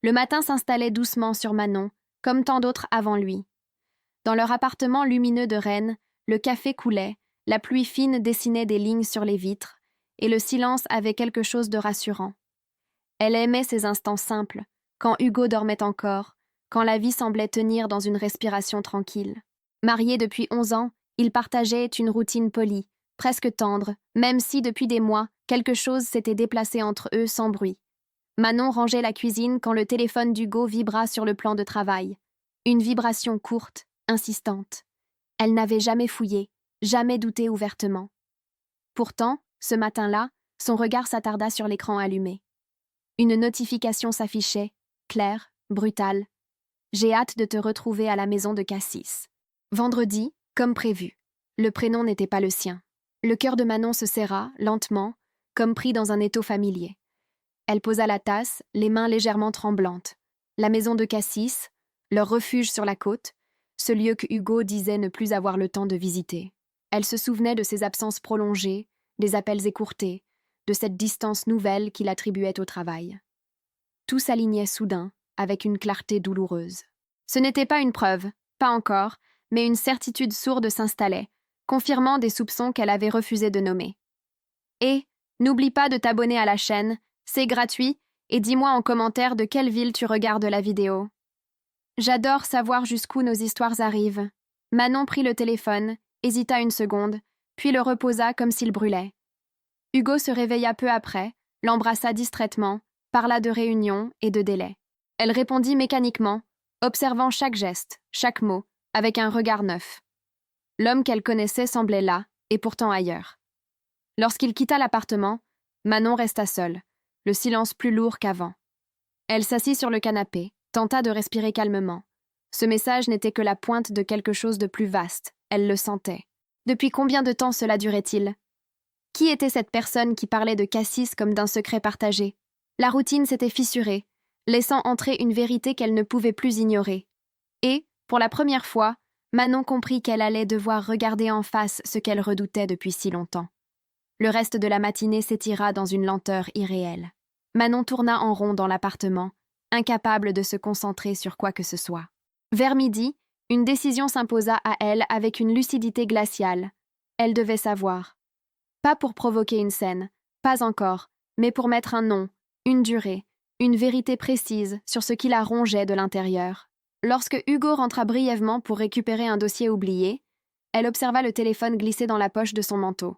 Le matin s'installait doucement sur Manon, comme tant d'autres avant lui. Dans leur appartement lumineux de Rennes, le café coulait, la pluie fine dessinait des lignes sur les vitres, et le silence avait quelque chose de rassurant. Elle aimait ces instants simples, quand Hugo dormait encore, quand la vie semblait tenir dans une respiration tranquille. Mariés depuis 11 ans, ils partageaient une routine polie, presque tendre, même si depuis des mois, quelque chose s'était déplacé entre eux sans bruit. Manon rangeait la cuisine quand le téléphone d'Hugo vibra sur le plan de travail. Une vibration courte, insistante. Elle n'avait jamais fouillé, jamais douté ouvertement. Pourtant, ce matin-là, son regard s'attarda sur l'écran allumé. Une notification s'affichait, claire, brutale. « J'ai hâte de te retrouver à la maison de Cassis. » Vendredi, comme prévu. Le prénom n'était pas le sien. Le cœur de Manon se serra, lentement, comme pris dans un étau familier. Elle posa la tasse, les mains légèrement tremblantes. La maison de Cassis, leur refuge sur la côte, ce lieu que Hugo disait ne plus avoir le temps de visiter. Elle se souvenait de ses absences prolongées, des appels écourtés, de cette distance nouvelle qu'il attribuait au travail. Tout s'alignait soudain, avec une clarté douloureuse. Ce n'était pas une preuve, pas encore, mais une certitude sourde s'installait, confirmant des soupçons qu'elle avait refusé de nommer. Et, n'oublie pas de t'abonner à la chaîne, c'est gratuit, et dis-moi en commentaire de quelle ville tu regardes la vidéo. J'adore savoir jusqu'où nos histoires arrivent. Manon prit le téléphone, hésita une seconde, puis le reposa comme s'il brûlait. Hugo se réveilla peu après, l'embrassa distraitement, parla de réunion et de délai. Elle répondit mécaniquement, observant chaque geste, chaque mot, avec un regard neuf. L'homme qu'elle connaissait semblait là, et pourtant ailleurs. Lorsqu'il quitta l'appartement, Manon resta seule, le silence plus lourd qu'avant. Elle s'assit sur le canapé, tenta de respirer calmement. Ce message n'était que la pointe de quelque chose de plus vaste, elle le sentait. Depuis combien de temps cela durait-il ? Qui était cette personne qui parlait de Cassis comme d'un secret partagé ? La routine s'était fissurée, laissant entrer une vérité qu'elle ne pouvait plus ignorer. Et, pour la première fois, Manon comprit qu'elle allait devoir regarder en face ce qu'elle redoutait depuis si longtemps. Le reste de la matinée s'étira dans une lenteur irréelle. Manon tourna en rond dans l'appartement, incapable de se concentrer sur quoi que ce soit. Vers midi, une décision s'imposa à elle avec une lucidité glaciale. Elle devait savoir. Pas pour provoquer une scène, pas encore, mais pour mettre un nom, une durée, une vérité précise sur ce qui la rongeait de l'intérieur. Lorsque Hugo rentra brièvement pour récupérer un dossier oublié, elle observa le téléphone glisser dans la poche de son manteau.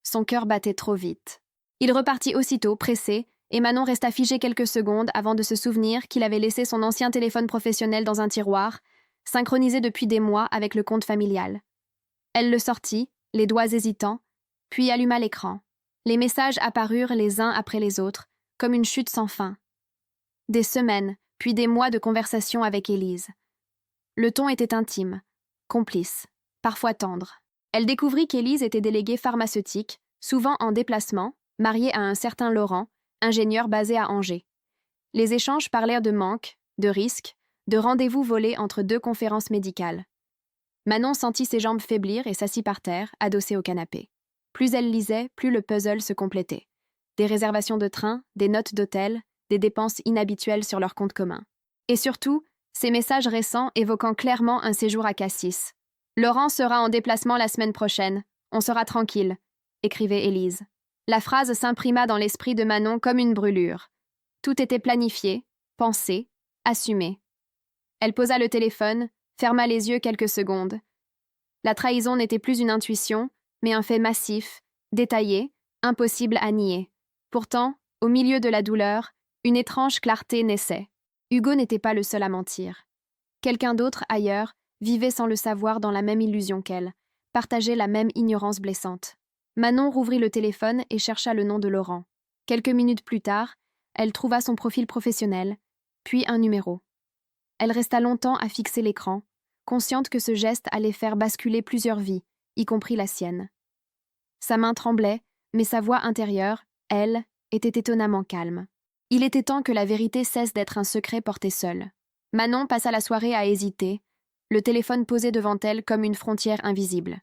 Son cœur battait trop vite. Il repartit aussitôt, pressé, et Manon resta figée quelques secondes avant de se souvenir qu'il avait laissé son ancien téléphone professionnel dans un tiroir, synchronisé depuis des mois avec le compte familial. Elle le sortit, les doigts hésitants, puis alluma l'écran. Les messages apparurent les uns après les autres, comme une chute sans fin. Des semaines, puis des mois de conversation avec Élise. Le ton était intime, complice, parfois tendre. Elle découvrit qu'Élise était déléguée pharmaceutique, souvent en déplacement, mariée à un certain Laurent, ingénieur basé à Angers. Les échanges parlèrent de manque, de risques, de rendez-vous volés entre deux conférences médicales. Manon sentit ses jambes faiblir et s'assit par terre, adossée au canapé. Plus elle lisait, plus le puzzle se complétait. Des réservations de train, des notes d'hôtel, des dépenses inhabituelles sur leur compte commun. Et surtout, ces messages récents évoquant clairement un séjour à Cassis. « Laurent sera en déplacement la semaine prochaine. On sera tranquille », écrivait Élise. La phrase s'imprima dans l'esprit de Manon comme une brûlure. Tout était planifié, pensé, assumé. Elle posa le téléphone, ferma les yeux quelques secondes. La trahison n'était plus une intuition, mais un fait massif, détaillé, impossible à nier. Pourtant, au milieu de la douleur, une étrange clarté naissait. Hugo n'était pas le seul à mentir. Quelqu'un d'autre, ailleurs, vivait sans le savoir dans la même illusion qu'elle, partageait la même ignorance blessante. Manon rouvrit le téléphone et chercha le nom de Laurent. Quelques minutes plus tard, elle trouva son profil professionnel, puis un numéro. Elle resta longtemps à fixer l'écran, consciente que ce geste allait faire basculer plusieurs vies, y compris la sienne. Sa main tremblait, mais sa voix intérieure, elle, était étonnamment calme. Il était temps que la vérité cesse d'être un secret porté seul. Manon passa la soirée à hésiter, le téléphone posé devant elle comme une frontière invisible.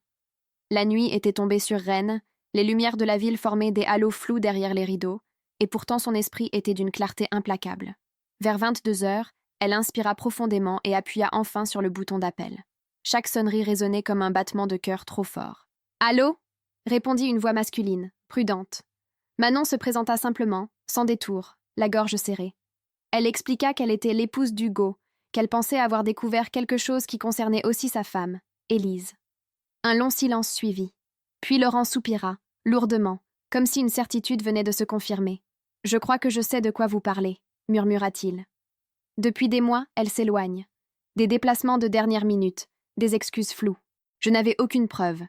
La nuit était tombée sur Rennes, les lumières de la ville formaient des halos flous derrière les rideaux, et pourtant son esprit était d'une clarté implacable. Vers 22 heures, elle inspira profondément et appuya enfin sur le bouton d'appel. Chaque sonnerie résonnait comme un battement de cœur trop fort. « Allô » répondit une voix masculine, prudente. Manon se présenta simplement, sans détour, la gorge serrée. Elle expliqua qu'elle était l'épouse d'Hugo, qu'elle pensait avoir découvert quelque chose qui concernait aussi sa femme, Élise. Un long silence suivit. Puis Laurent soupira, lourdement, comme si une certitude venait de se confirmer. « Je crois que je sais de quoi vous parlez », murmura-t-il. Depuis des mois, elle s'éloigne. Des déplacements de dernière minute, des excuses floues. Je n'avais aucune preuve.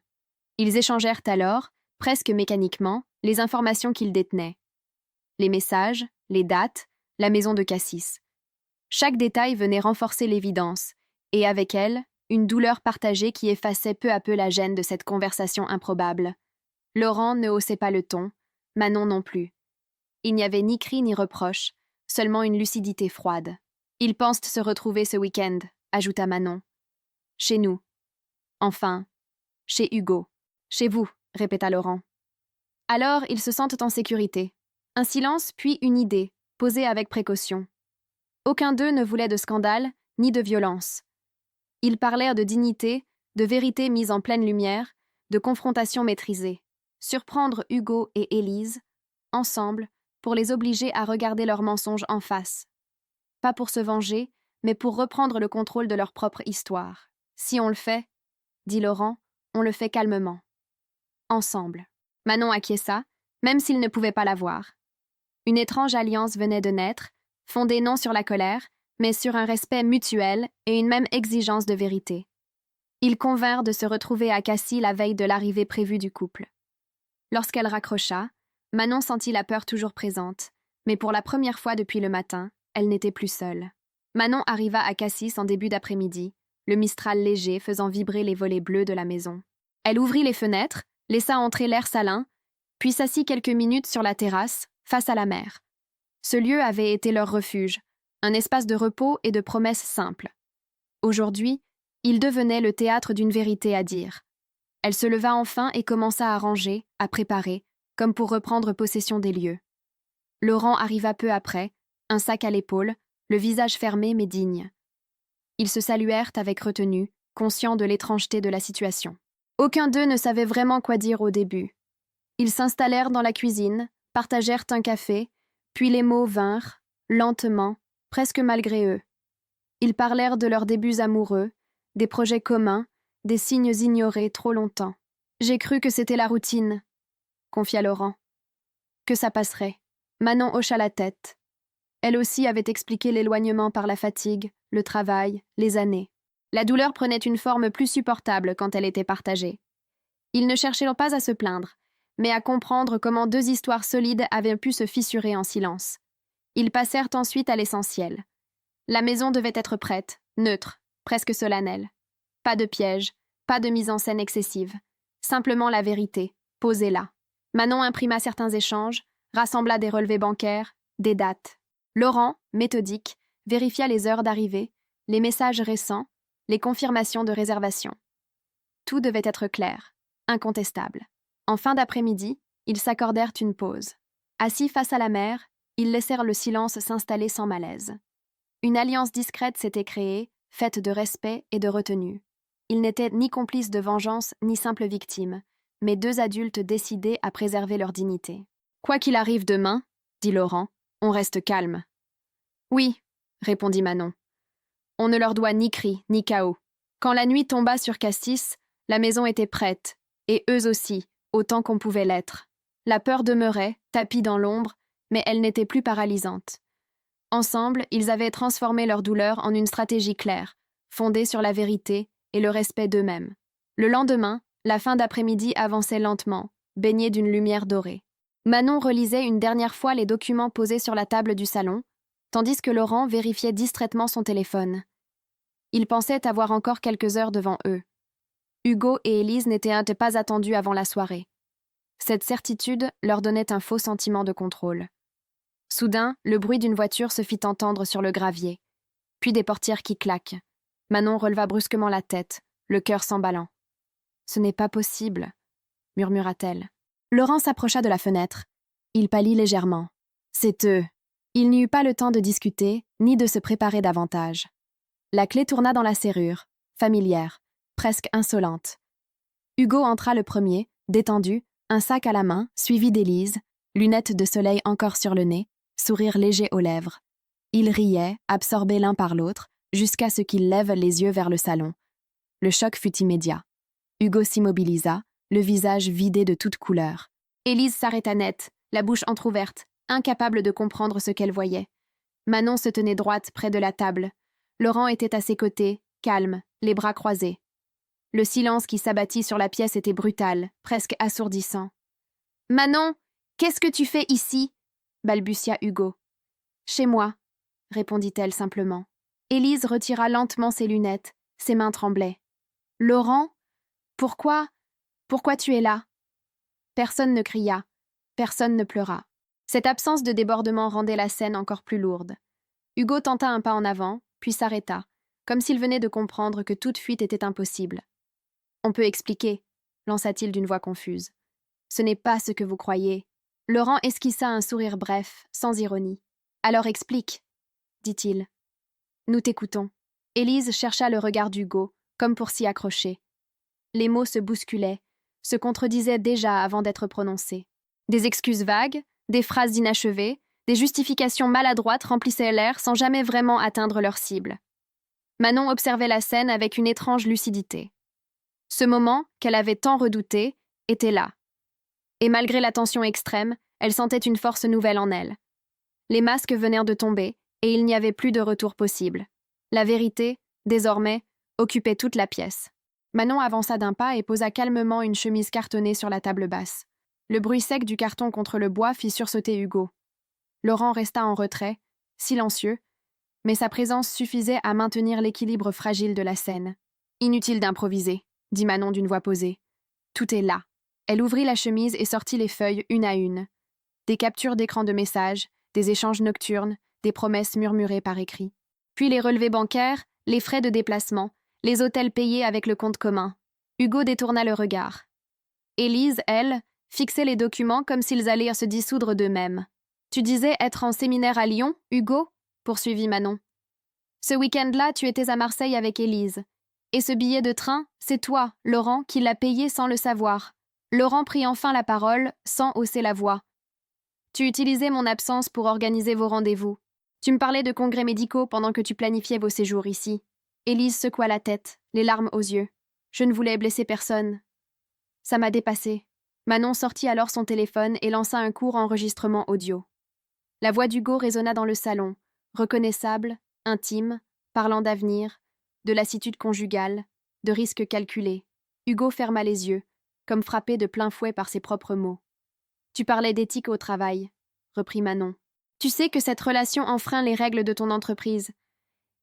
Ils échangèrent alors, presque mécaniquement, les informations qu'ils détenaient. Les messages, les dates, la maison de Cassis. Chaque détail venait renforcer l'évidence, et avec elle, une douleur partagée qui effaçait peu à peu la gêne de cette conversation improbable. Laurent ne haussait pas le ton, Manon non plus. Il n'y avait ni cri ni reproche, seulement une lucidité froide. « Ils pensent se retrouver ce week-end », ajouta Manon. « Chez nous. Enfin, chez Hugo. »« Chez vous », répéta Laurent. « Alors, ils se sentent en sécurité. » Un silence, puis une idée, posée avec précaution. Aucun d'eux ne voulait de scandale, ni de violence. Ils parlèrent de dignité, de vérité mise en pleine lumière, de confrontation maîtrisée. Surprendre Hugo et Élise, ensemble, pour les obliger à regarder leurs mensonges en face. Pas pour se venger, mais pour reprendre le contrôle de leur propre histoire. Si on le fait, dit Laurent, on le fait calmement. Ensemble. Manon acquiesça, même s'il ne pouvait pas la voir. Une étrange alliance venait de naître, fondée non sur la colère, mais sur un respect mutuel et une même exigence de vérité. Ils convinrent de se retrouver à Cassis la veille de l'arrivée prévue du couple. Lorsqu'elle raccrocha, Manon sentit la peur toujours présente, mais pour la première fois depuis le matin, elle n'était plus seule. Manon arriva à Cassis en début d'après-midi, le Mistral léger faisant vibrer les volets bleus de la maison. Elle ouvrit les fenêtres, laissa entrer l'air salin, puis s'assit quelques minutes sur la terrasse, face à la mer. Ce lieu avait été leur refuge, un espace de repos et de promesses simples. Aujourd'hui, il devenait le théâtre d'une vérité à dire. Elle se leva enfin et commença à ranger, à préparer, comme pour reprendre possession des lieux. Laurent arriva peu après, un sac à l'épaule, le visage fermé mais digne. Ils se saluèrent avec retenue, conscients de l'étrangeté de la situation. Aucun d'eux ne savait vraiment quoi dire au début. Ils s'installèrent dans la cuisine, partagèrent un café, puis les mots vinrent, lentement, presque malgré eux. Ils parlèrent de leurs débuts amoureux, des projets communs, des signes ignorés trop longtemps. « J'ai cru que c'était la routine », confia Laurent. « Que ça passerait. » Manon hocha la tête. Elle aussi avait expliqué l'éloignement par la fatigue, le travail, les années. La douleur prenait une forme plus supportable quand elle était partagée. Ils ne cherchaient pas à se plaindre, mais à comprendre comment deux histoires solides avaient pu se fissurer en silence. Ils passèrent ensuite à l'essentiel. La maison devait être prête, neutre, presque solennelle. Pas de piège, pas de mise en scène excessive. Simplement la vérité, posée là. Manon imprima certains échanges, rassembla des relevés bancaires, des dates. Laurent, méthodique, vérifia les heures d'arrivée, les messages récents, les confirmations de réservation. Tout devait être clair, incontestable. En fin d'après-midi, ils s'accordèrent une pause. Assis face à la mer, ils laissèrent le silence s'installer sans malaise. Une alliance discrète s'était créée, faite de respect et de retenue. Ils n'étaient ni complices de vengeance ni simples victimes, mais deux adultes décidés à préserver leur dignité. « Quoi qu'il arrive demain, » dit Laurent, « on reste calme. »« Oui, » répondit Manon. « On ne leur doit ni cris, ni chaos. Quand la nuit tomba sur Cassis, la maison était prête, et eux aussi, autant qu'on pouvait l'être. La peur demeurait, tapie dans l'ombre, mais elle n'était plus paralysante. Ensemble, ils avaient transformé leur douleur en une stratégie claire, fondée sur la vérité et le respect d'eux-mêmes. Le lendemain, la fin d'après-midi avançait lentement, baignée d'une lumière dorée. Manon relisait une dernière fois les documents posés sur la table du salon, tandis que Laurent vérifiait distraitement son téléphone. Il pensait avoir encore quelques heures devant eux. Hugo et Élise n'étaient pas attendus avant la soirée. Cette certitude leur donnait un faux sentiment de contrôle. Soudain, le bruit d'une voiture se fit entendre sur le gravier, puis des portières qui claquent. Manon releva brusquement la tête, le cœur s'emballant. « Ce n'est pas possible », murmura-t-elle. Laurent s'approcha de la fenêtre. Il pâlit légèrement. « C'est eux. Il n'y eut pas le temps de discuter, ni de se préparer davantage. La clé tourna dans la serrure, familière, presque insolente. Hugo entra le premier, détendu, un sac à la main, suivi d'Élise, lunettes de soleil encore sur le nez, sourire léger aux lèvres. Ils riaient, absorbés l'un par l'autre, jusqu'à ce qu'ils lèvent les yeux vers le salon. Le choc fut immédiat. Hugo s'immobilisa, le visage vidé de toute couleur. Élise s'arrêta net, la bouche entr'ouverte, incapable de comprendre ce qu'elle voyait. Manon se tenait droite près de la table. Laurent était à ses côtés, calme, les bras croisés. Le silence qui s'abattit sur la pièce était brutal, presque assourdissant. « Manon, qu'est-ce que tu fais ici ?» balbutia Hugo. « Chez moi », répondit-elle simplement. Élise retira lentement ses lunettes, ses mains tremblaient. « Laurent, pourquoi tu es là ?» Personne ne cria, personne ne pleura. Cette absence de débordement rendait la scène encore plus lourde. Hugo tenta un pas en avant, puis s'arrêta, comme s'il venait de comprendre que toute fuite était impossible. « On peut expliquer », lança-t-il d'une voix confuse. « Ce n'est pas ce que vous croyez. » Laurent esquissa un sourire bref, sans ironie. « Alors explique, » dit-il. « Nous t'écoutons. » Élise chercha le regard d'Hugo, comme pour s'y accrocher. Les mots se bousculaient, se contredisaient déjà avant d'être prononcés. Des excuses vagues, des phrases inachevées, des justifications maladroites remplissaient l'air sans jamais vraiment atteindre leur cible. Manon observait la scène avec une étrange lucidité. Ce moment, qu'elle avait tant redouté, était là. Et malgré la tension extrême, elle sentait une force nouvelle en elle. Les masques venaient de tomber, et il n'y avait plus de retour possible. La vérité, désormais, occupait toute la pièce. Manon avança d'un pas et posa calmement une chemise cartonnée sur la table basse. Le bruit sec du carton contre le bois fit sursauter Hugo. Laurent resta en retrait, silencieux, mais sa présence suffisait à maintenir l'équilibre fragile de la scène. « Inutile d'improviser », dit Manon d'une voix posée. « Tout est là. » Elle ouvrit la chemise et sortit les feuilles une à une. Des captures d'écran de messages, des échanges nocturnes, des promesses murmurées par écrit. Puis les relevés bancaires, les frais de déplacement, les hôtels payés avec le compte commun. Hugo détourna le regard. Élise, elle, fixait les documents comme s'ils allaient se dissoudre d'eux-mêmes. « Tu disais être en séminaire à Lyon, Hugo ?» poursuivit Manon. « Ce week-end-là, tu étais à Marseille avec Élise. Et ce billet de train, c'est toi, Laurent, qui l'as payé sans le savoir. » Laurent prit enfin la parole, sans hausser la voix. « Tu utilisais mon absence pour organiser vos rendez-vous. Tu me parlais de congrès médicaux pendant que tu planifiais vos séjours ici. » Élise secoua la tête, les larmes aux yeux. « Je ne voulais blesser personne. » Ça m'a dépassée. Manon sortit alors son téléphone et lança un court enregistrement audio. La voix d'Hugo résonna dans le salon, reconnaissable, intime, parlant d'avenir, de lassitude conjugale, de risques calculés. Hugo ferma les yeux, comme frappé de plein fouet par ses propres mots. « Tu parlais d'éthique au travail, » reprit Manon. « Tu sais que cette relation enfreint les règles de ton entreprise.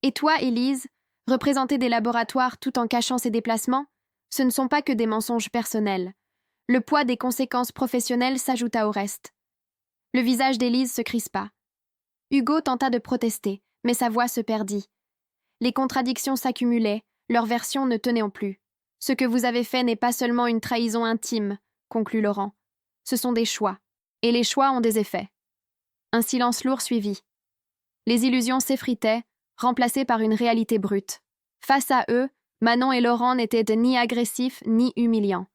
Et toi, Élise, représenter des laboratoires tout en cachant ses déplacements, ce ne sont pas que des mensonges personnels. Le poids des conséquences professionnelles s'ajouta au reste. » Le visage d'Élise se crispa. Hugo tenta de protester, mais sa voix se perdit. Les contradictions s'accumulaient, leurs versions ne tenaient plus. « Ce que vous avez fait n'est pas seulement une trahison intime, » conclut Laurent. « Ce sont des choix. Et les choix ont des effets. » Un silence lourd suivit. Les illusions s'effritaient, remplacées par une réalité brute. Face à eux, Manon et Laurent n'étaient ni agressifs ni humiliants.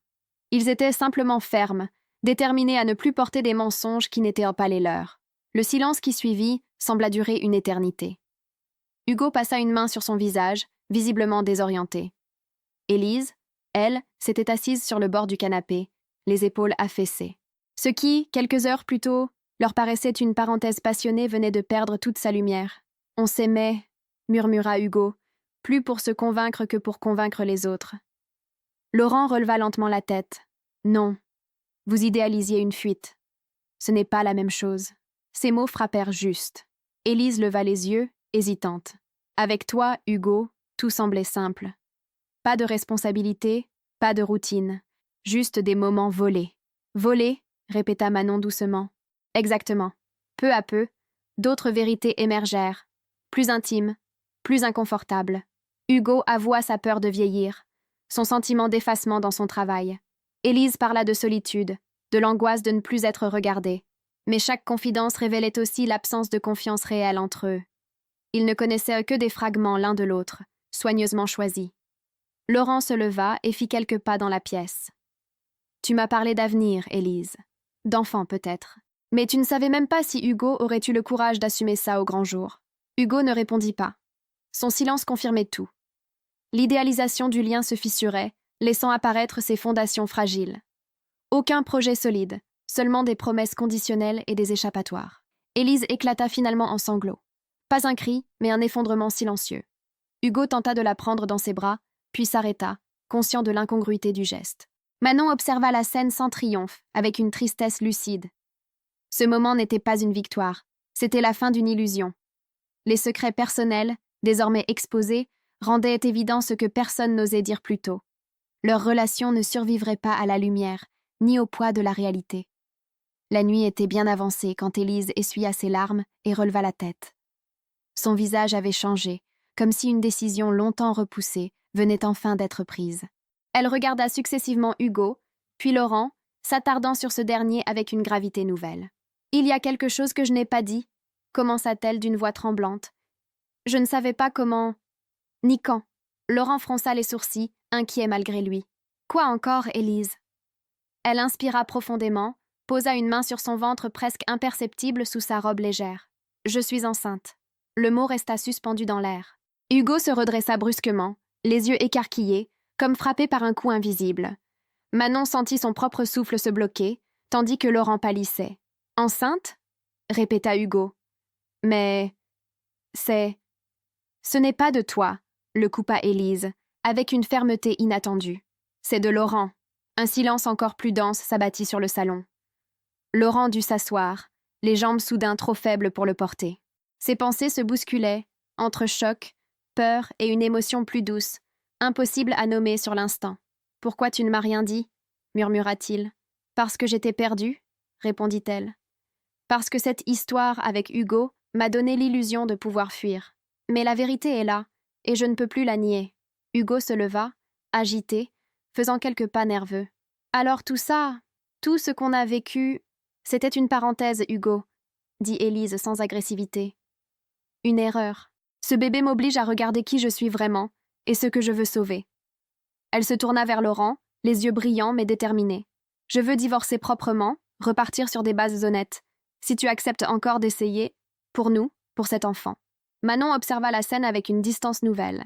Ils étaient simplement fermes, déterminés à ne plus porter des mensonges qui n'étaient pas les leurs. Le silence qui suivit sembla durer une éternité. Hugo passa une main sur son visage, visiblement désorienté. Élise, elle, s'était assise sur le bord du canapé, les épaules affaissées. Ce qui, quelques heures plus tôt, leur paraissait une parenthèse passionnée venait de perdre toute sa lumière. « On s'aimait », murmura Hugo, plus pour se convaincre que pour convaincre les autres. Laurent releva lentement la tête. « Non, vous idéalisiez une fuite. Ce n'est pas la même chose. » Ces mots frappèrent juste. Élise leva les yeux, hésitante. « Avec toi, Hugo, tout semblait simple. Pas de responsabilité, pas de routine, juste des moments volés. »« Volés » répéta Manon doucement. « Exactement. Peu à peu, d'autres vérités émergèrent, plus intimes, plus inconfortables. » Hugo avoua sa peur de vieillir, son sentiment d'effacement dans son travail. Élise parla de solitude, de l'angoisse de ne plus être regardée. Mais chaque confidence révélait aussi l'absence de confiance réelle entre eux. Ils ne connaissaient que des fragments l'un de l'autre, soigneusement choisis. Laurent se leva et fit quelques pas dans la pièce. « Tu m'as parlé d'avenir, Élise. D'enfant, peut-être. Mais tu ne savais même pas si Hugo aurait eu le courage d'assumer ça au grand jour. » Hugo ne répondit pas. Son silence confirmait tout. L'idéalisation du lien se fissurait, laissant apparaître ses fondations fragiles. Aucun projet solide, seulement des promesses conditionnelles et des échappatoires. Élise éclata finalement en sanglots. Pas un cri, mais un effondrement silencieux. Hugo tenta de la prendre dans ses bras, puis s'arrêta, conscient de l'incongruité du geste. Manon observa la scène sans triomphe, avec une tristesse lucide. Ce moment n'était pas une victoire, c'était la fin d'une illusion. Les secrets personnels, désormais exposés, rendaient évident ce que personne n'osait dire plus tôt. Leur relation ne survivrait pas à la lumière, ni au poids de la réalité. La nuit était bien avancée quand Élise essuya ses larmes et releva la tête. Son visage avait changé, comme si une décision longtemps repoussée venait enfin d'être prise. Elle regarda successivement Hugo, puis Laurent, s'attardant sur ce dernier avec une gravité nouvelle. « Il y a quelque chose que je n'ai pas dit », commença-t-elle d'une voix tremblante. « Je ne savais pas comment... » Ni quand. Laurent fronça les sourcils, inquiet malgré lui. « Quoi encore, Élise ?» Elle inspira profondément, posa une main sur son ventre presque imperceptible sous sa robe légère. « Je suis enceinte. » Le mot resta suspendu dans l'air. Hugo se redressa brusquement, les yeux écarquillés, comme frappé par un coup invisible. Manon sentit son propre souffle se bloquer, tandis que Laurent pâlissait. « Enceinte ?» répéta Hugo. « Mais... c'est... » « Ce n'est pas de toi, » le coupa Élise, avec une fermeté inattendue. « C'est de Laurent. » Un silence encore plus dense s'abattit sur le salon. Laurent dut s'asseoir, les jambes soudain trop faibles pour le porter. Ses pensées se bousculaient, entre choc, peur et une émotion plus douce, impossible à nommer sur l'instant. « Pourquoi tu ne m'as rien dit ?» murmura-t-il. « Parce que j'étais perdue ?» répondit-elle. « Parce que cette histoire avec Hugo m'a donné l'illusion de pouvoir fuir. Mais la vérité est là, et je ne peux plus la nier. » Hugo se leva, agité, faisant quelques pas nerveux. « Alors tout ça, tout ce qu'on a vécu, c'était une parenthèse, Hugo, » dit Élise sans agressivité. « Une erreur. Ce bébé m'oblige à regarder qui je suis vraiment et ce que je veux sauver. » Elle se tourna vers Laurent, les yeux brillants mais déterminés. « Je veux divorcer proprement, repartir sur des bases honnêtes. Si tu acceptes encore d'essayer, pour nous, pour cet enfant. » Manon observa la scène avec une distance nouvelle.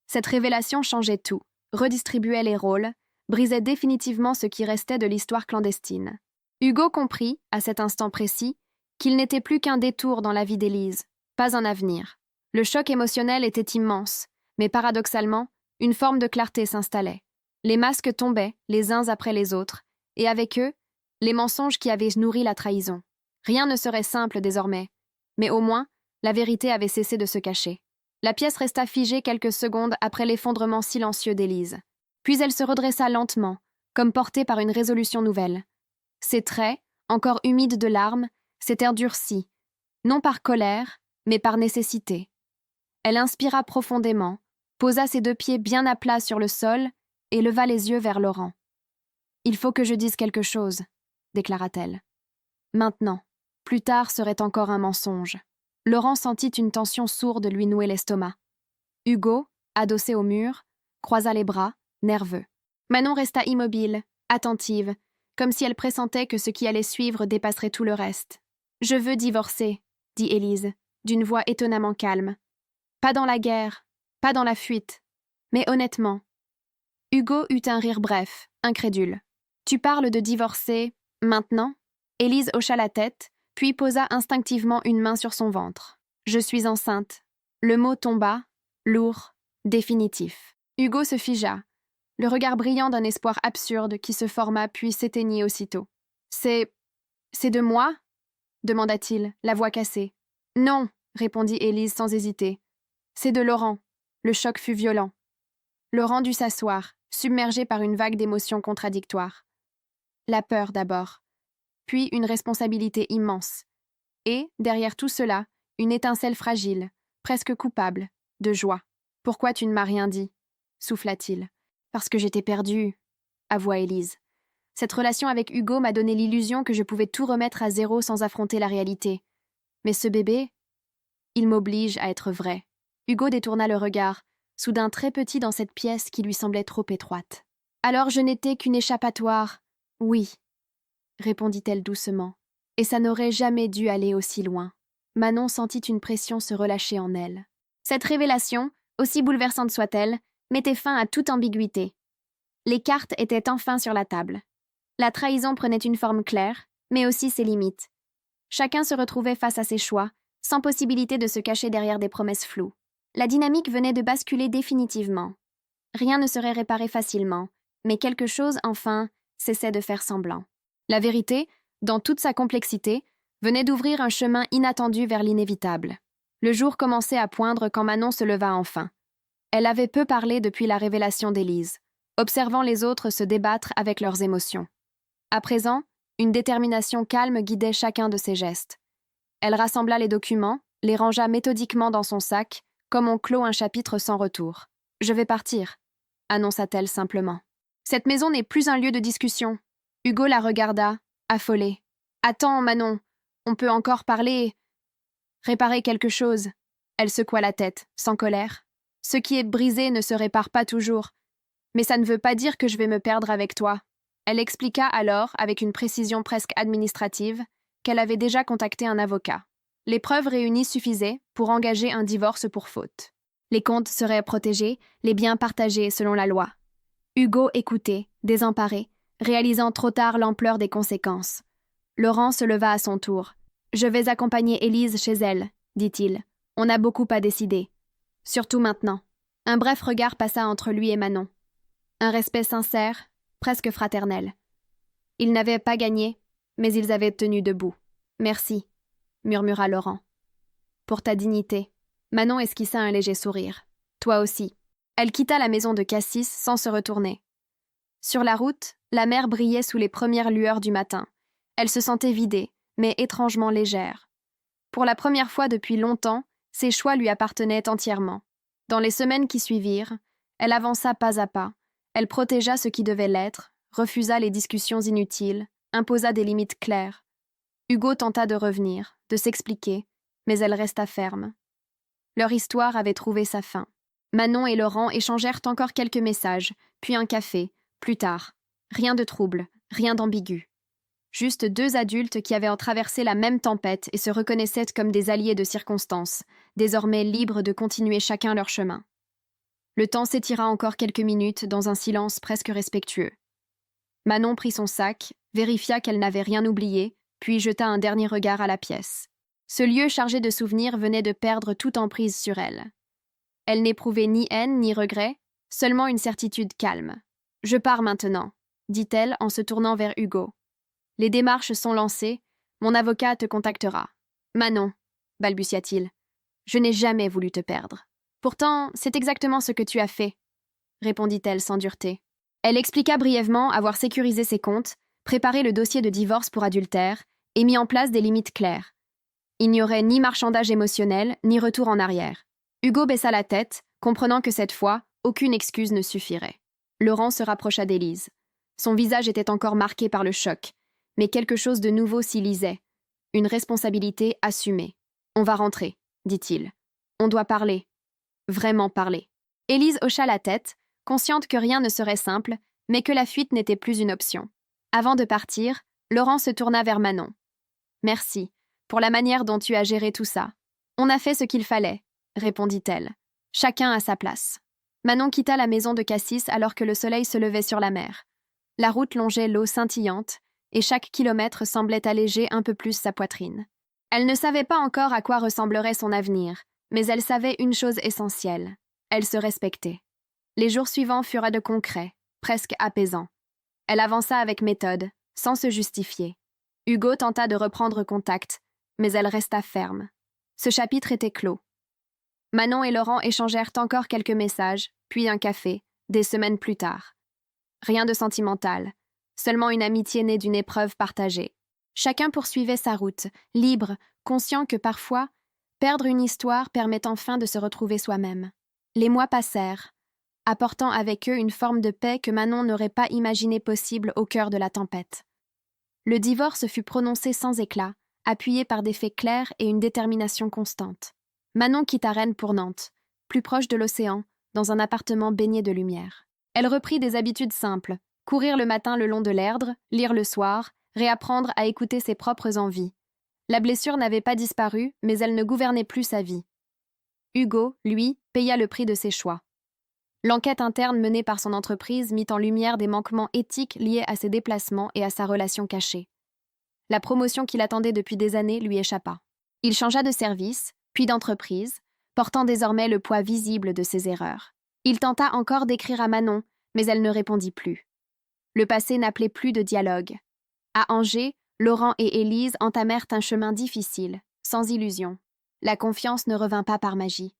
Cette révélation changeait tout, redistribuait les rôles, brisait définitivement ce qui restait de l'histoire clandestine. Hugo comprit, à cet instant précis, qu'il n'était plus qu'un détour dans la vie d'Élise, pas un avenir. Le choc émotionnel était immense, mais paradoxalement, une forme de clarté s'installait. Les masques tombaient, les uns après les autres, et avec eux, les mensonges qui avaient nourri la trahison. Rien ne serait simple désormais, mais au moins, la vérité avait cessé de se cacher. La pièce resta figée quelques secondes après l'effondrement silencieux d'Élise. Puis elle se redressa lentement, comme portée par une résolution nouvelle. Ses traits, encore humides de larmes, s'étaient durcis, non par colère, mais par nécessité. Elle inspira profondément, posa ses deux pieds bien à plat sur le sol et leva les yeux vers Laurent. « Il faut que je dise quelque chose, » déclara-t-elle. « Maintenant, plus tard serait encore un mensonge. » Laurent sentit une tension sourde lui nouer l'estomac. Hugo, adossé au mur, croisa les bras, nerveux. Manon resta immobile, attentive, comme si elle pressentait que ce qui allait suivre dépasserait tout le reste. « Je veux divorcer, » dit Élise, d'une voix étonnamment calme. « Pas dans la guerre, pas dans la fuite, mais honnêtement. » Hugo eut un rire bref, incrédule. « Tu parles de divorcer, maintenant ?» Élise hocha la tête, puis posa instinctivement une main sur son ventre. « Je suis enceinte. » Le mot tomba, lourd, définitif. Hugo se figea, le regard brillant d'un espoir absurde qui se forma puis s'éteignit aussitôt. « C'est de moi ?» demanda-t-il, la voix cassée. « Non, » répondit Élise sans hésiter. « C'est de Laurent. » Le choc fut violent. Laurent dut s'asseoir, submergé par une vague d'émotions contradictoires. La peur d'abord, puis une responsabilité immense. Et, derrière tout cela, une étincelle fragile, presque coupable, de joie. « Pourquoi tu ne m'as rien dit ?» souffla-t-il. « Parce que j'étais perdue, » avoua Élise. Cette relation avec Hugo m'a donné l'illusion que je pouvais tout remettre à zéro sans affronter la réalité. Mais ce bébé, il m'oblige à être vrai. Hugo détourna le regard, soudain très petit dans cette pièce qui lui semblait trop étroite. Alors je n'étais qu'une échappatoire. Oui, répondit-elle doucement. Et ça n'aurait jamais dû aller aussi loin. Manon sentit une pression se relâcher en elle. Cette révélation, aussi bouleversante soit-elle, mettait fin à toute ambiguïté. Les cartes étaient enfin sur la table. La trahison prenait une forme claire, mais aussi ses limites. Chacun se retrouvait face à ses choix, sans possibilité de se cacher derrière des promesses floues. La dynamique venait de basculer définitivement. Rien ne serait réparé facilement, mais quelque chose, enfin, cessait de faire semblant. La vérité, dans toute sa complexité, venait d'ouvrir un chemin inattendu vers l'inévitable. Le jour commençait à poindre quand Manon se leva enfin. Elle avait peu parlé depuis la révélation d'Élise, observant les autres se débattre avec leurs émotions. À présent, une détermination calme guidait chacun de ses gestes. Elle rassembla les documents, les rangea méthodiquement dans son sac, comme on clôt un chapitre sans retour. « Je vais partir », annonça-t-elle simplement. « Cette maison n'est plus un lieu de discussion. » Hugo la regarda, affolé. « Attends, Manon, on peut encore parler. Réparer quelque chose. » Elle secoua la tête, sans colère. « Ce qui est brisé ne se répare pas toujours. Mais ça ne veut pas dire que je vais me perdre avec toi. » Elle expliqua alors, avec une précision presque administrative, qu'elle avait déjà contacté un avocat. Les preuves réunies suffisaient pour engager un divorce pour faute. Les comptes seraient protégés, les biens partagés selon la loi. Hugo écoutait, désemparé, réalisant trop tard l'ampleur des conséquences. Laurent se leva à son tour. « Je vais accompagner Élise chez elle, » dit-il. « On a beaucoup à décider. Surtout maintenant. » Un bref regard passa entre lui et Manon. Un respect sincère, presque fraternel. Ils n'avaient pas gagné, mais ils avaient tenu debout. « Merci, » murmura Laurent. « Pour ta dignité. » Manon esquissa un léger sourire. « Toi aussi. » Elle quitta la maison de Cassis sans se retourner. Sur la route, la mer brillait sous les premières lueurs du matin. Elle se sentait vidée, mais étrangement légère. Pour la première fois depuis longtemps, ses choix lui appartenaient entièrement. Dans les semaines qui suivirent, elle avança pas à pas. Elle protégea ce qui devait l'être, refusa les discussions inutiles, imposa des limites claires. Hugo tenta de revenir, de s'expliquer, mais elle resta ferme. Leur histoire avait trouvé sa fin. Manon et Laurent échangèrent encore quelques messages, puis un café, plus tard. Rien de trouble, rien d'ambigu. Juste deux adultes qui avaient traversé la même tempête et se reconnaissaient comme des alliés de circonstance, désormais libres de continuer chacun leur chemin. Le temps s'étira encore quelques minutes dans un silence presque respectueux. Manon prit son sac, vérifia qu'elle n'avait rien oublié, puis jeta un dernier regard à la pièce. Ce lieu chargé de souvenirs venait de perdre toute emprise sur elle. Elle n'éprouvait ni haine ni regret, seulement une certitude calme. « Je pars maintenant », dit-elle en se tournant vers Hugo. « Les démarches sont lancées, mon avocat te contactera. »« Manon », balbutia-t-il, « je n'ai jamais voulu te perdre. »« Pourtant, c'est exactement ce que tu as fait, » répondit-elle sans dureté. Elle expliqua brièvement avoir sécurisé ses comptes, préparé le dossier de divorce pour adultère et mis en place des limites claires. Il n'y aurait ni marchandage émotionnel, ni retour en arrière. Hugo baissa la tête, comprenant que cette fois, aucune excuse ne suffirait. Laurent se rapprocha d'Élise. Son visage était encore marqué par le choc, mais quelque chose de nouveau s'y lisait. Une responsabilité assumée. « On va rentrer, » dit-il. « On doit parler. Vraiment parler. » Élise hocha la tête, consciente que rien ne serait simple, mais que la fuite n'était plus une option. Avant de partir, Laurent se tourna vers Manon. « Merci, pour la manière dont tu as géré tout ça. On a fait ce qu'il fallait, » répondit-elle. « Chacun à sa place. » Manon quitta la maison de Cassis alors que le soleil se levait sur la mer. La route longeait l'eau scintillante, et chaque kilomètre semblait alléger un peu plus sa poitrine. Elle ne savait pas encore à quoi ressemblerait son avenir, mais elle savait une chose essentielle. Elle se respectait. Les jours suivants furent de concret, presque apaisants. Elle avança avec méthode, sans se justifier. Hugo tenta de reprendre contact, mais elle resta ferme. Ce chapitre était clos. Manon et Laurent échangèrent encore quelques messages, puis un café, des semaines plus tard. Rien de sentimental, seulement une amitié née d'une épreuve partagée. Chacun poursuivait sa route, libre, conscient que parfois, perdre une histoire permet enfin de se retrouver soi-même. Les mois passèrent. apportant avec eux une forme de paix que Manon n'aurait pas imaginé possible au cœur de la tempête. Le divorce fut prononcé sans éclat, appuyé par des faits clairs et une détermination constante. Manon quitta Rennes pour Nantes, plus proche de l'océan, dans un appartement baigné de lumière. Elle reprit des habitudes simples, courir le matin le long de l'Erdre, lire le soir, réapprendre à écouter ses propres envies. La blessure n'avait pas disparu, mais elle ne gouvernait plus sa vie. Hugo, lui, paya le prix de ses choix. L'enquête interne menée par son entreprise mit en lumière des manquements éthiques liés à ses déplacements et à sa relation cachée. La promotion qu'il attendait depuis des années lui échappa. Il changea de service, puis d'entreprise, portant désormais le poids visible de ses erreurs. Il tenta encore d'écrire à Manon, mais elle ne répondit plus. Le passé n'appelait plus de dialogue. À Angers, Laurent et Élise entamèrent un chemin difficile, sans illusion. La confiance ne revint pas par magie.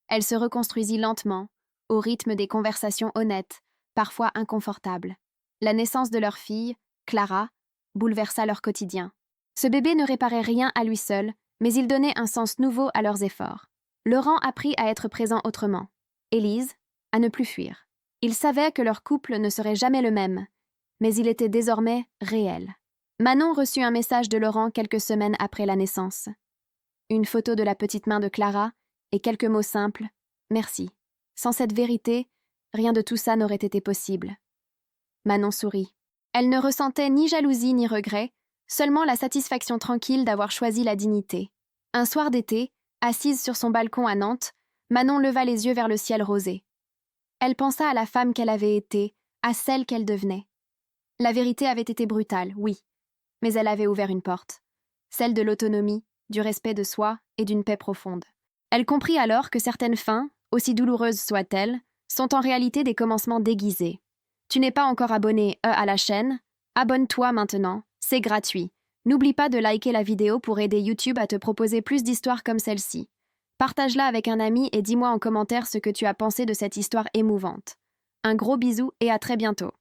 Elle se reconstruisit lentement, au rythme des conversations honnêtes, parfois inconfortables. La naissance de leur fille, Clara, bouleversa leur quotidien. Ce bébé ne réparait rien à lui seul, mais il donnait un sens nouveau à leurs efforts. Laurent apprit à être présent autrement. Élise, à ne plus fuir. Il savait que leur couple ne serait jamais le même, mais il était désormais réel. Manon reçut un message de Laurent quelques semaines après la naissance. Une photo de la petite main de Clara et quelques mots simples « Merci ». Sans cette vérité, rien de tout ça n'aurait été possible. Manon sourit. Elle ne ressentait ni jalousie ni regret, seulement la satisfaction tranquille d'avoir choisi la dignité. Un soir d'été, assise sur son balcon à Nantes, Manon leva les yeux vers le ciel rosé. Elle pensa à la femme qu'elle avait été, à celle qu'elle devenait. La vérité avait été brutale, oui, mais elle avait ouvert une porte, celle de l'autonomie, du respect de soi et d'une paix profonde. Elle comprit alors que certaines fins, aussi douloureuses soient-elles, sont en réalité des commencements déguisés. Tu n'es pas encore abonné à la chaîne? Abonne-toi maintenant, c'est gratuit. N'oublie pas de liker la vidéo pour aider YouTube à te proposer plus d'histoires comme celle-ci. Partage-la avec un ami et dis-moi en commentaire ce que tu as pensé de cette histoire émouvante. Un gros bisou et à très bientôt.